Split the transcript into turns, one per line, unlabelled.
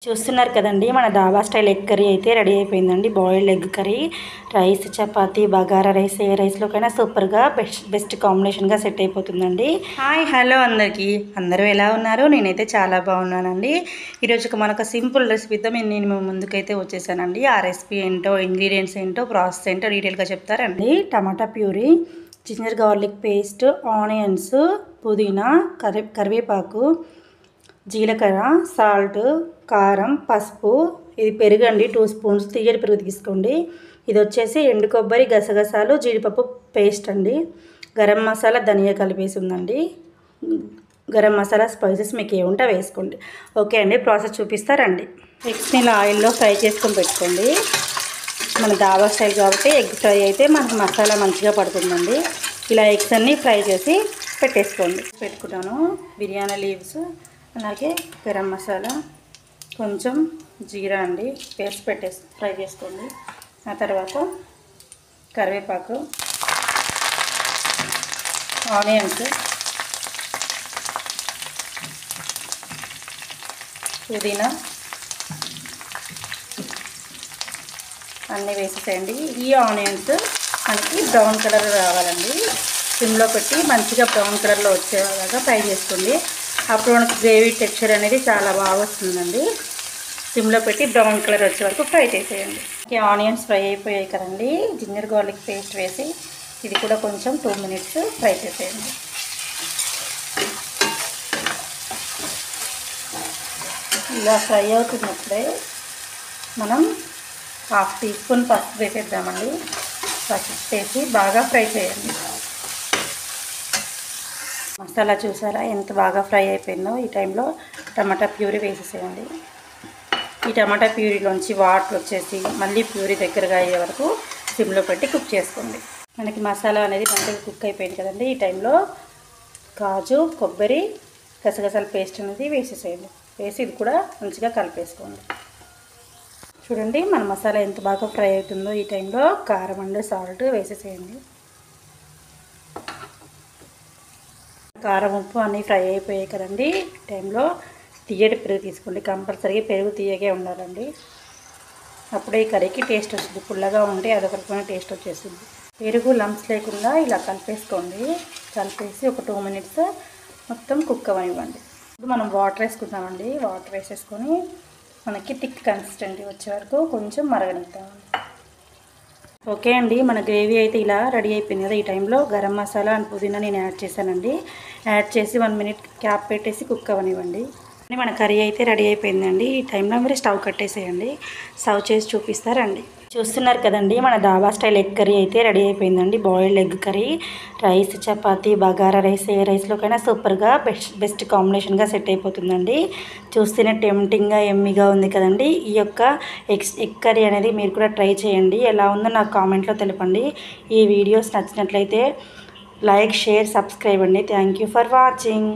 చూస్తున్నారు కదండి, మన డాబా స్టైల్ ఎగ్ కర్రీ అయితే రెడీ అయిపోయిందండి. Boiled egg curry rice, chapati, bagara rice, ఏ రైస్లోకైనా సూపర్గా బెస్ట్ కాంబినేషన్గా సెట్ అయిపోతుందండి. హాయ్ హలో అందరికీ, అందరూ ఎలా ఉన్నారు? నేనైతే చాలా బాగున్నానండి. ఈరోజు మనకు సింపుల్ రెసిపీతో నేను ముందుకైతే వచ్చేసానండి. ఆ రెసిపీ ఏంటో, ఇంగ్రీడియంట్స్ ఏంటో, ప్రాసెస్ ఏంటో డీటెయిల్గా చెప్తారండి. Tomato puree, ginger garlic paste, onions, పుదీనా, కరివేపాకు, జీలకర్ర, సాల్ట్, కారం, పసుపు, ఇది పెరుగండి 2 స్పూన్స్ తీయటి పెరుగు తీసుకోండి. ఇది వచ్చేసి ఎండు కొబ్బరి, గసగసాలు, జీడిపప్పు పేస్ట్ అండి. గరం మసాలా, ధనియా కలిపేసి ఉందండి. గరం మసాలా స్పైసెస్ మీకు ఏముంటే వేసుకోండి. ఓకే అండి, ప్రాసెస్ చూపిస్తారండి. ఎగ్స్ని ఇలా ఆయిల్లో ఫ్రై చేసుకొని పెట్టుకోండి. మన డాబా స్టైల్ కాబట్టి ఎగ్ ఫ్రై అయితే మనకు మసాలా మంచిగా పడుతుందండి. ఇలా ఎగ్స్ అన్నీ ఫ్రై చేసి పెట్టేసుకోండి. పెట్టుకుంటాను బిర్యానీ లీవ్స్, అలాగే గరం మసాలా, కొంచెం జీరా అండి పేస్ట్ పెట్టేసి ఫ్రై చేసుకోండి. ఆ తర్వాత కరివేపాకు, ఆనియన్స్, పుదీనా అన్నీ వేసేసేయండి. ఈ ఆనియన్స్ మనకి బ్రౌన్ కలర్ రావాలండి. సిమ్లో పెట్టి మంచిగా బ్రౌన్ కలర్లో వచ్చేలాగా ఫ్రై చేసుకోండి. అప్పుడు మనకి గ్రేవీ టెక్స్చర్ అనేది చాలా బాగా వస్తుందండి. సిమ్లో పెట్టి బ్రౌన్ కలర్ వచ్చే వరకు ఫ్రై చేసేయండి. ఆనియన్స్ ఫ్రై అయిపోయాయి కదండి, జింజర్ గార్లిక్ పేస్ట్ వేసి ఇది కూడా కొంచెం 2 మినిట్స్ ఫ్రై చేసేయండి. ఇలా ఫ్రై అవుతున్నప్పుడే మనం 1/2 టీ స్పూన్ పసుపు వేసేద్దామండి. పసుపు వేసి బాగా ఫ్రై చేయండి. మసాలా చూసారా ఎంత బాగా ఫ్రై అయిపోయిందో? ఈ టైంలో టమాటా ప్యూరీ వేసేసేయండి. ఈ టమాటా ప్యూరీలోంచి వాటర్ వచ్చేసి మళ్ళీ ప్యూరీ దగ్గరగా అయ్యే వరకు సిమ్లో పెట్టి కుక్ చేసుకోండి. మనకి మసాలా అనేది మంచిగా కుక్ అయిపోయింది కదండి. ఈ టైంలో కాజు, కొబ్బరి, గసగసాల పేస్ట్ అనేది వేసేసేయండి. వేసి ఇది కూడా మంచిగా కలిపేసుకోండి. చూడండి మన మసాలా ఎంత బాగా ఫ్రై అవుతుందో. ఈ టైంలో కారం అండ్ సాల్ట్ వేసేసేయండి. కారం, ఉప్పు అన్నీ ఫ్రై అయిపోయాయి కదండి. ఈ టైంలో తీయటి పెరుగు తీసుకోండి. కంపల్సరీగా పెరుగు తీయగే ఉండాలండి. అప్పుడే ఈ కర్రీకి టేస్ట్ వస్తుంది. పుల్లగా ఉంటే అదొక రకమైన టేస్ట్ వచ్చేస్తుంది. పెరుగు లంప్స్ లేకుండా ఇలా కలిపేసుకోండి. కలిపేసి ఒక 2 మినిట్స్ మొత్తం కుక్ అవ్వనివ్వండి. ఇప్పుడు మనం వాటర్ వేసుకుంటామండి. వాటర్ వేసేసుకొని మనకి థిక్ కన్సిస్టెన్సీ వచ్చే వరకు కొంచెం మరగనిద్దామండి. ఓకే అండి, మన గ్రేవీ అయితే ఇలా రెడీ అయిపోయింది కదా. ఈ టైంలో గరం మసాలా అండ్ పుదీనా నేను యాడ్ చేశానండి. యాడ్ చేసి 1 మినిట్ క్యాప్ పెట్టేసి కుక్ అవ్వనివ్వండి. మన కర్రీ అయితే రెడీ అయిపోయిందండి. ఈ టైంలో మీరు స్టవ్ కట్టేసేయండి. సర్వ్ చేసి చూపిస్తారండి. చూస్తున్నారు కదండి, మన డాబా స్టైల్ ఎగ్ కర్రీ అయితే రెడీ అయిపోయిందండి. Boiled egg curry rice, chapati, bagara rice, ఏ రైస్లోకైనా సూపర్గా బెస్ట్ కాంబినేషన్గా సెట్ అయిపోతుందండి. చూస్తేనే టెంప్టింగ్గా ఎమ్మీగా ఉంది కదండి. ఈ యొక్క ఎగ్ కర్రీ అనేది మీరు కూడా ట్రై చేయండి. ఎలా ఉందో నాకు కామెంట్లో తెలపండి. ఈ వీడియోస్ నచ్చినట్లయితే లైక్, షేర్, సబ్స్క్రైబ్ అండి. Thank you for watching.